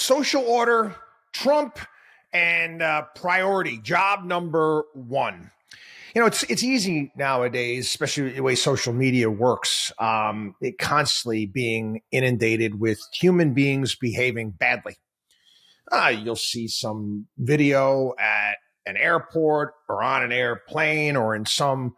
social order, Trump, and priority, job number one. You know, it's easy nowadays, especially the way social media works, it constantly being inundated with human beings behaving badly. You'll see some video at an airport or on an airplane or in some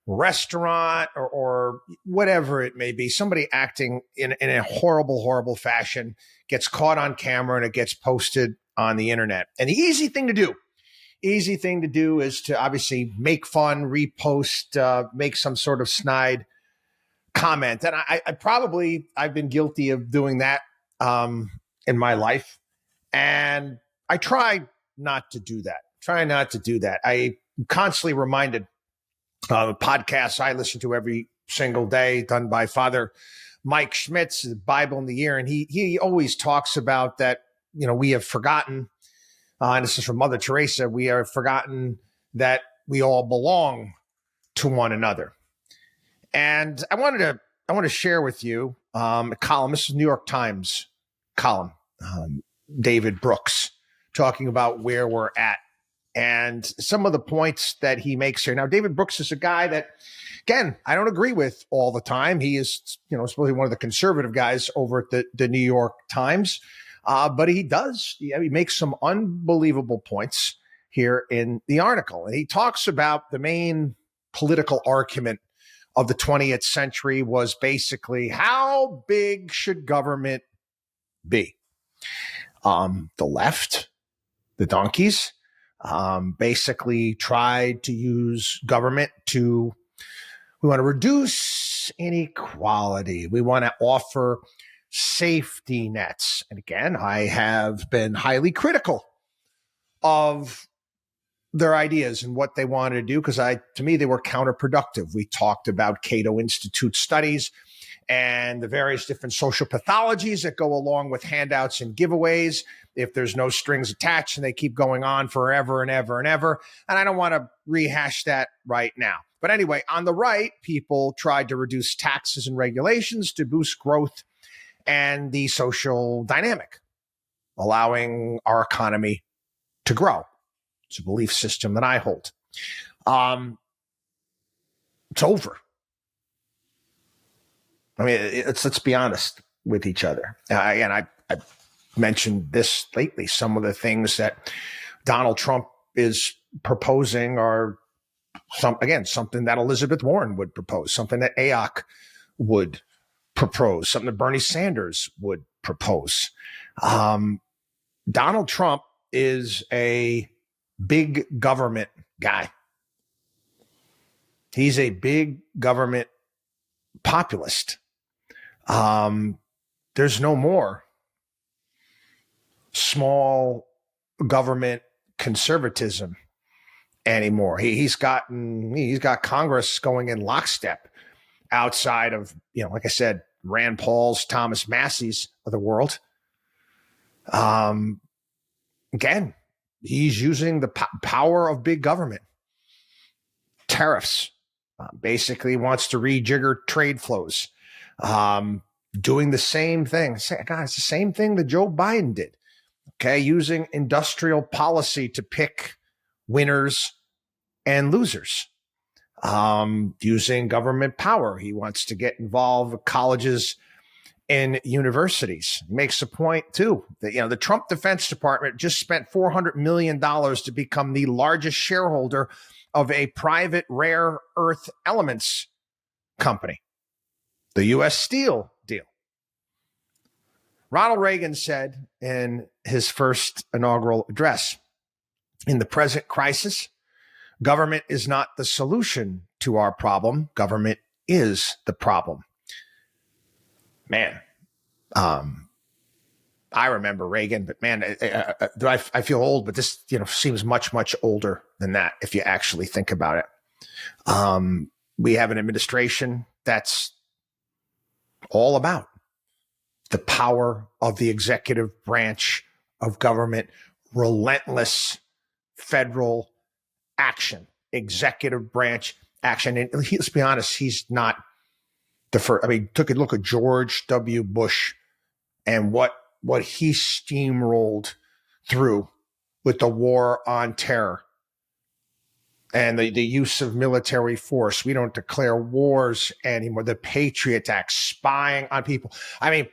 restaurant or whatever it may be, somebody acting in a horrible, horrible fashion gets caught on camera and it gets posted on the internet. And the easy thing to do is to obviously make fun, repost, make some sort of snide comment. And I've been guilty of doing that in my life. And I try not to do that. I'm constantly reminded podcasts I listen to every single day, done by Father Mike Schmitz, the Bible in the Year. And he always talks about that, you know, we have forgotten, and this is from Mother Teresa, we have forgotten that we all belong to one another. And I want to share with you a column. This is New York Times column, David Brooks, talking about where we're at. And some of the points that he makes here. Now, David Brooks is a guy that, again, I don't agree with all the time. He is, supposedly one of the conservative guys over at the New York Times. But he makes some unbelievable points here in the article. And he talks about the main political argument of the 20th century was basically, how big should government be? The left, the donkeys, basically tried to use government we want to reduce inequality. We want to offer safety nets. And again, I have been highly critical of their ideas and what they wanted to do, because to me, they were counterproductive. We talked about Cato Institute studies and the various different social pathologies that go along with handouts and giveaways if there's no strings attached, and they keep going on forever and ever and ever. And I don't want to rehash that right now. But anyway, on the right, people tried to reduce taxes and regulations to boost growth and the social dynamic, allowing our economy to grow. It's a belief system that I hold. It's over. I mean, let's be honest with each other. Again, I've mentioned this lately. Some of the things that Donald Trump is proposing are something that Elizabeth Warren would propose, something that AOC would propose, something that Bernie Sanders would propose. Donald Trump is a big government guy. He's a big government populist. There's no more small government conservatism anymore. He's got Congress going in lockstep outside of, like I said, Rand Paul's, Thomas Massey's of the world. Again, he's using the power of big government. Tariffs, basically wants to rejigger trade flows. Doing the same thing. God, it's the same thing that Joe Biden did. Okay, using industrial policy to pick winners and losers. Using government power. He wants to get involved with colleges and universities. He makes a point, too, that the Trump Defense Department just spent $400 million to become the largest shareholder of a private rare earth elements company, the U.S. Steel deal. Ronald Reagan said in his first inaugural address, in the present crisis, government is not the solution to our problem. Government is the problem. Man, I remember Reagan, but man, I feel old, but this, seems much, much older than that if you actually think about it. We have an administration that's all about the power of the executive branch of government, relentless federal action, executive branch action. And let's be honest, he's not the first. I mean, took a look at George W. Bush and what what he steamrolled through with the war on terror and the use of military force. We don't declare wars anymore. The Patriot Act, spying on people. I mean,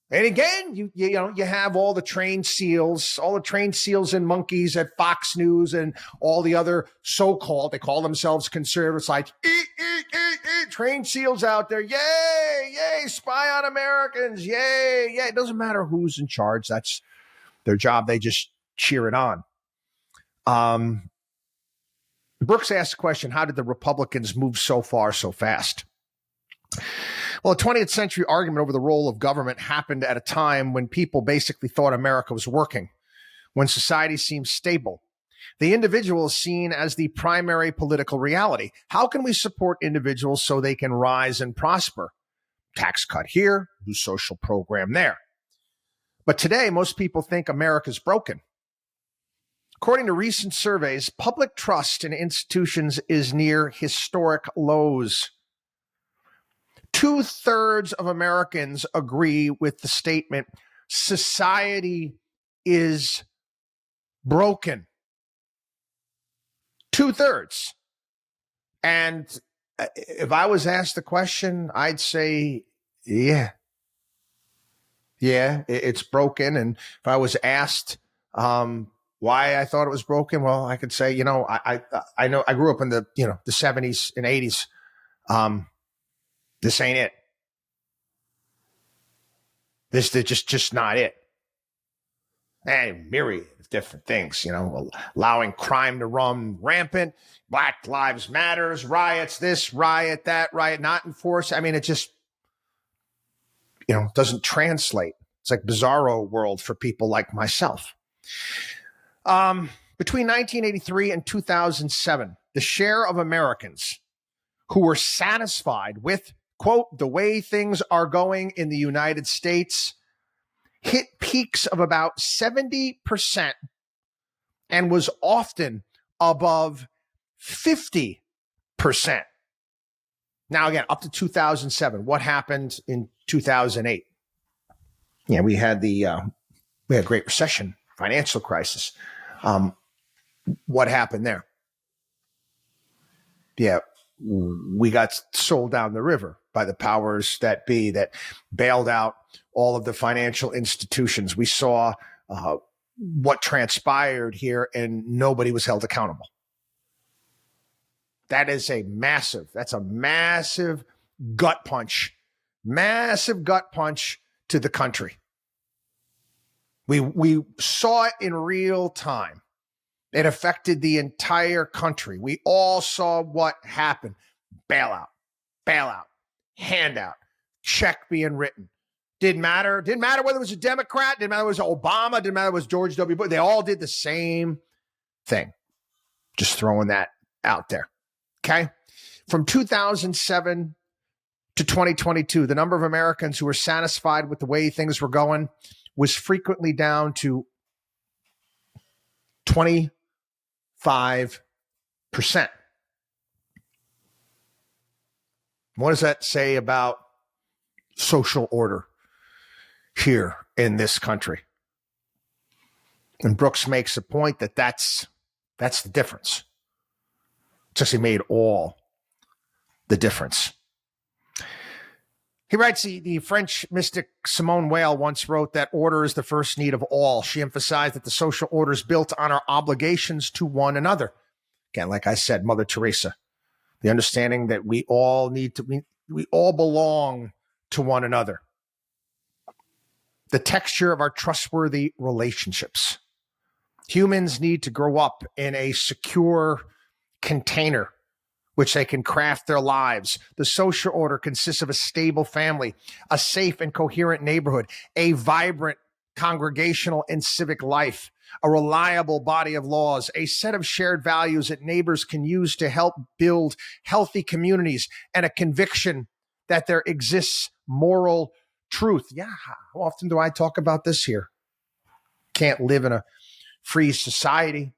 and again, you have all the trained SEALs and monkeys at Fox News and all the other so-called, they call themselves conservatives, like trained SEALs out there. Yay, spy on Americans. Yay. It doesn't matter who's in charge. That's their job. They just cheer it on. Brooks asked the question, how did the Republicans move so far so fast? Well, a 20th century argument over the role of government happened at a time when people basically thought America was working, when society seemed stable. The individual is seen as the primary political reality. How can we support individuals so they can rise and prosper? Tax cut here, new social program there. But today, most people think America's broken. According to recent surveys, public trust in institutions is near historic lows. 2/3 of Americans agree with the statement, society is broken. 2/3. And if I was asked the question, I'd say, yeah, it's broken. And if I was asked why I thought it was broken, well, I could say, I know I grew up in the 70s and 80s. This ain't it. This is just not it. And myriad of different things, allowing crime to run rampant, Black Lives Matters, riots, this, riot, that, riot, not enforced. I mean, it just, doesn't translate. It's like bizarro world for people like myself. Between 1983 and 2007, the share of Americans who were satisfied with, quote, the way things are going in the United States hit peaks of about 70% and was often above 50%. Now, again, up to 2007. What happened in 2008? Yeah, we had Great Recession, financial crisis. What happened there? Yeah, we got sold down the river by the powers that be that bailed out all of the financial institutions. We saw what transpired here, and nobody was held accountable. That's a massive gut punch to the country. We saw it in real time. It affected the entire country. We all saw what happened. Bailout, handout, check being written. Didn't matter whether it was a Democrat, didn't matter whether it was Obama, didn't matter whether it was George W. Bush. They all did the same thing. Just throwing that out there. Okay? From 2007 to 2022, the number of Americans who were satisfied with the way things were going was frequently down to 25%. What does that say about social order here in this country? And Brooks makes a point that that's the difference. It's actually made all the difference. He writes, the French mystic Simone Weil once wrote that order is the first need of all. She emphasized that the social order is built on our obligations to one another. Again, like I said, Mother Teresa, the understanding that we all belong to one another. The texture of our trustworthy relationships. Humans need to grow up in a secure container which they can craft their lives. The social order consists of a stable family, a safe and coherent neighborhood, a vibrant congregational and civic life, a reliable body of laws, a set of shared values that neighbors can use to help build healthy communities, and a conviction that there exists moral truth. Yeah, how often do I talk about this here? Can't live in a free society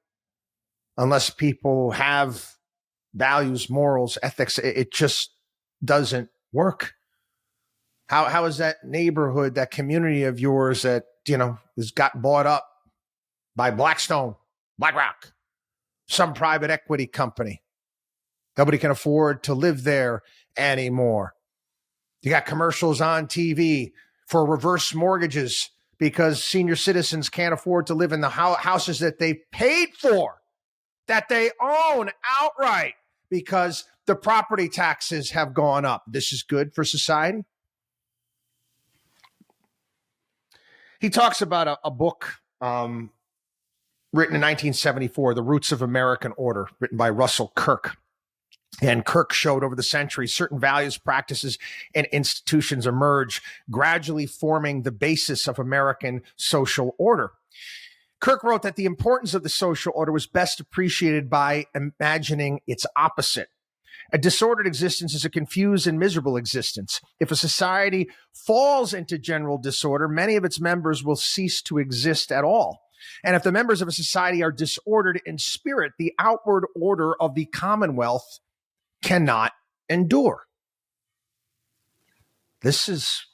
unless people have values, morals, ethics. It just doesn't work. How is that neighborhood, that community of yours that, has got bought up by Blackstone, BlackRock, some private equity company? Nobody can afford to live there anymore. You got commercials on TV for reverse mortgages because senior citizens can't afford to live in the houses that they paid for, that they own outright, because the property taxes have gone up. This is good for society. He talks about a book written in 1974, The Roots of American Order, written by Russell Kirk. And Kirk showed over the centuries certain values, practices, and institutions emerge, gradually forming the basis of American social order. Kirk wrote that the importance of the social order was best appreciated by imagining its opposite. A disordered existence is a confused and miserable existence. If a society falls into general disorder, many of its members will cease to exist at all. And if the members of a society are disordered in spirit, the outward order of the commonwealth cannot endure. This is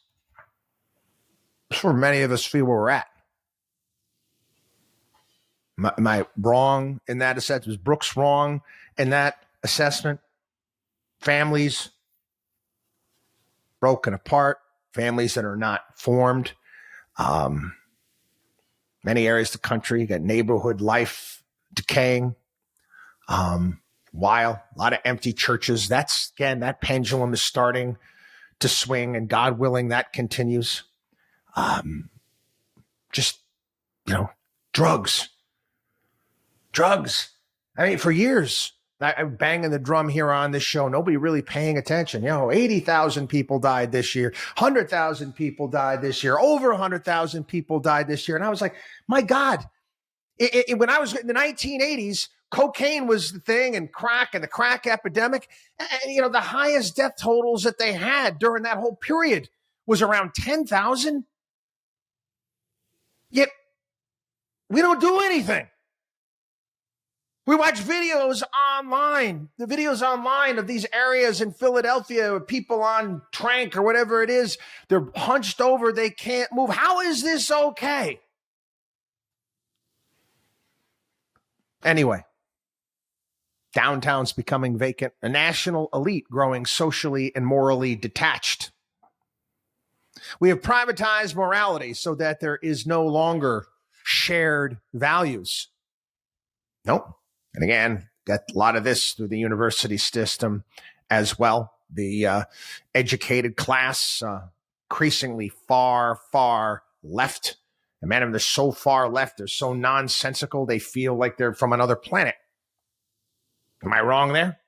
where many of us feel where we're at. Am I wrong in that assessment? Was Brooks wrong in that assessment? Families broken apart, families that are not formed. Many areas of the country, you got neighborhood life decaying. While a lot of empty churches. That's, again, that pendulum is starting to swing, and God willing, that continues. Drugs. I mean, for years, I'm banging the drum here on this show. Nobody really paying attention. 80,000 people died this year. 100,000 people died this year. Over 100,000 people died this year. And I was like, my God, when I was in the 1980s, cocaine was the thing, and the crack epidemic. And, the highest death totals that they had during that whole period was around 10,000. Yet we don't do anything. We watch videos online, the videos online of these areas in Philadelphia with people on trank or whatever it is. They're hunched over. They can't move. How is this okay? Anyway, downtown's becoming vacant, a national elite growing socially and morally detached. We have privatized morality so that there is no longer shared values. Nope. And again, got a lot of this through the university system as well. The educated class, increasingly far, far left. And man, they're so far left, they're so nonsensical, they feel like they're from another planet. Am I wrong there?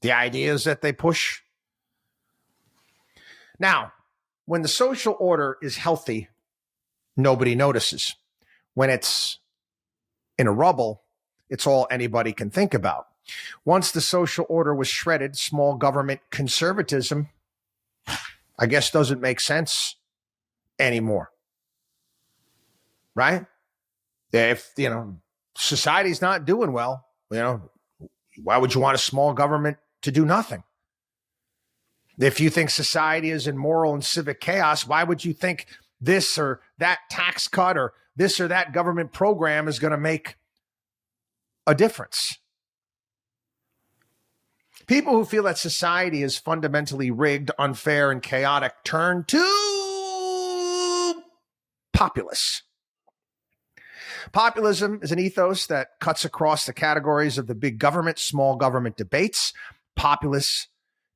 The ideas that they push. Now, when the social order is healthy, nobody notices. When it's in a rubble, it's all anybody can think about. Once the social order was shredded, small government conservatism, I guess, doesn't make sense anymore. Right? If, society's not doing well, why would you want a small government to do nothing? If you think society is in moral and civic chaos, why would you think this or that tax cut or this or that government program is going to make a difference? People who feel that society is fundamentally rigged, unfair, and chaotic turn to populists. Populism is an ethos that cuts across the categories of the big government, small government debates. Populists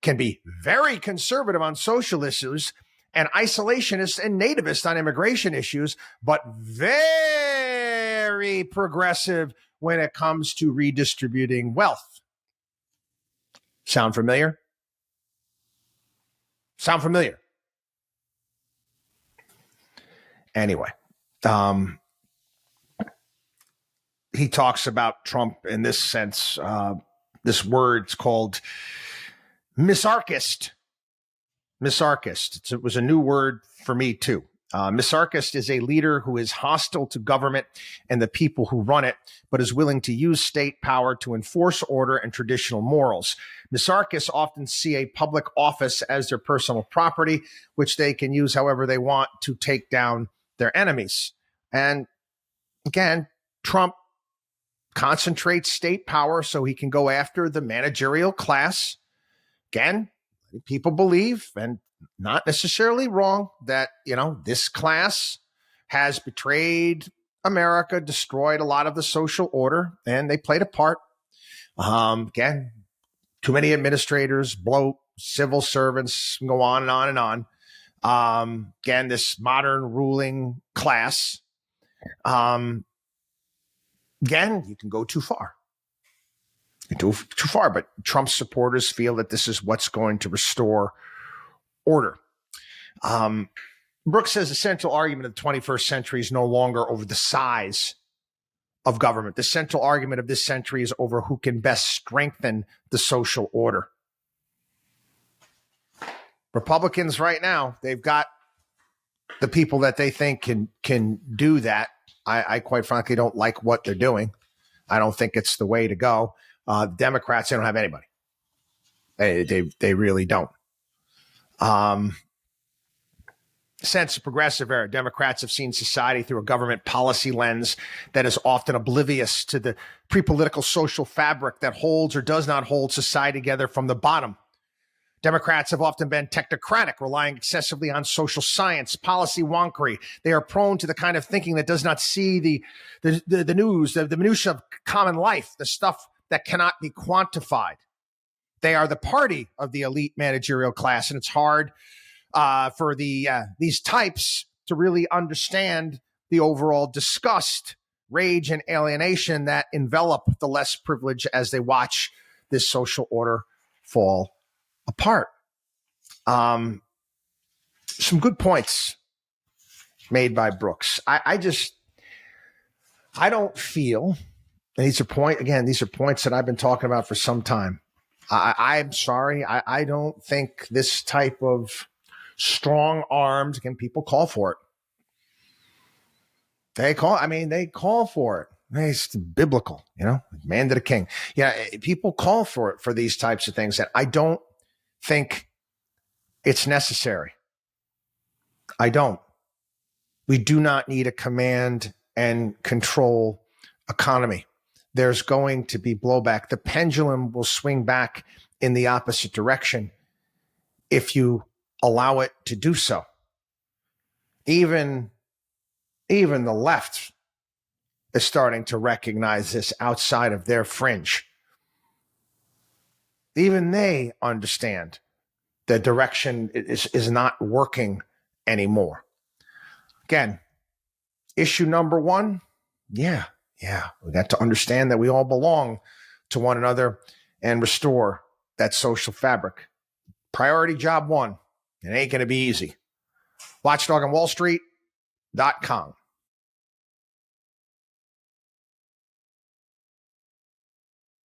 can be very conservative on social issues and isolationist and nativist on immigration issues, but very progressive when it comes to redistributing wealth. Sound familiar? Sound familiar? Anyway, he talks about Trump in this sense. This word's called misarchist. Misarchist. It was a new word for me too. Misarchist is a leader who is hostile to government and the people who run it, but is willing to use state power to enforce order and traditional morals. Misarchists often see a public office as their personal property, which they can use however they want to take down their enemies. And again, Trump concentrates state power so he can go after the managerial class. Again, people believe, and not necessarily wrong, that, this class has betrayed America, destroyed a lot of the social order, and they played a part. Again, too many administrators, bloat, civil servants, go on and on and on. Again, this modern ruling class. Again, you can go too far. You can go too far, but Trump supporters feel that this is what's going to restore order. Brooks says the central argument of the 21st century is no longer over the size of government. The central argument of this century is over who can best strengthen the social order. Republicans right now, they've got the people that they think can do that. I quite frankly don't like what they're doing. I don't think it's the way to go. Democrats, they don't have anybody. They really don't. Since the progressive era, Democrats have seen society through a government policy lens that is often oblivious to the pre-political social fabric that holds or does not hold society together from the bottom. Democrats have often been technocratic, relying excessively on social science, policy wonkery. They are prone to the kind of thinking that does not see the news, the minutiae of common life, the stuff that cannot be quantified. They are the party of the elite managerial class, and it's hard for these types to really understand the overall disgust, rage, and alienation that envelop the less privileged as they watch this social order fall apart. Some good points made by Brooks. I don't feel, and these are points that I've been talking about for some time. I'm sorry. I don't think this type of strong arms, again, people call for it. They call for it. It's biblical, man to the king. Yeah, people call for it, for these types of things that I don't think it's necessary. I don't. We do not need a command and control economy. There's going to be blowback. The pendulum will swing back in the opposite direction if you allow it to do so. Even the left is starting to recognize this outside of their fringe. Even they understand the direction is not working anymore. Again, issue number one, yeah, we got to understand that we all belong to one another and restore that social fabric. Priority job one. It ain't going to be easy. Watchdog on Wall Street.com.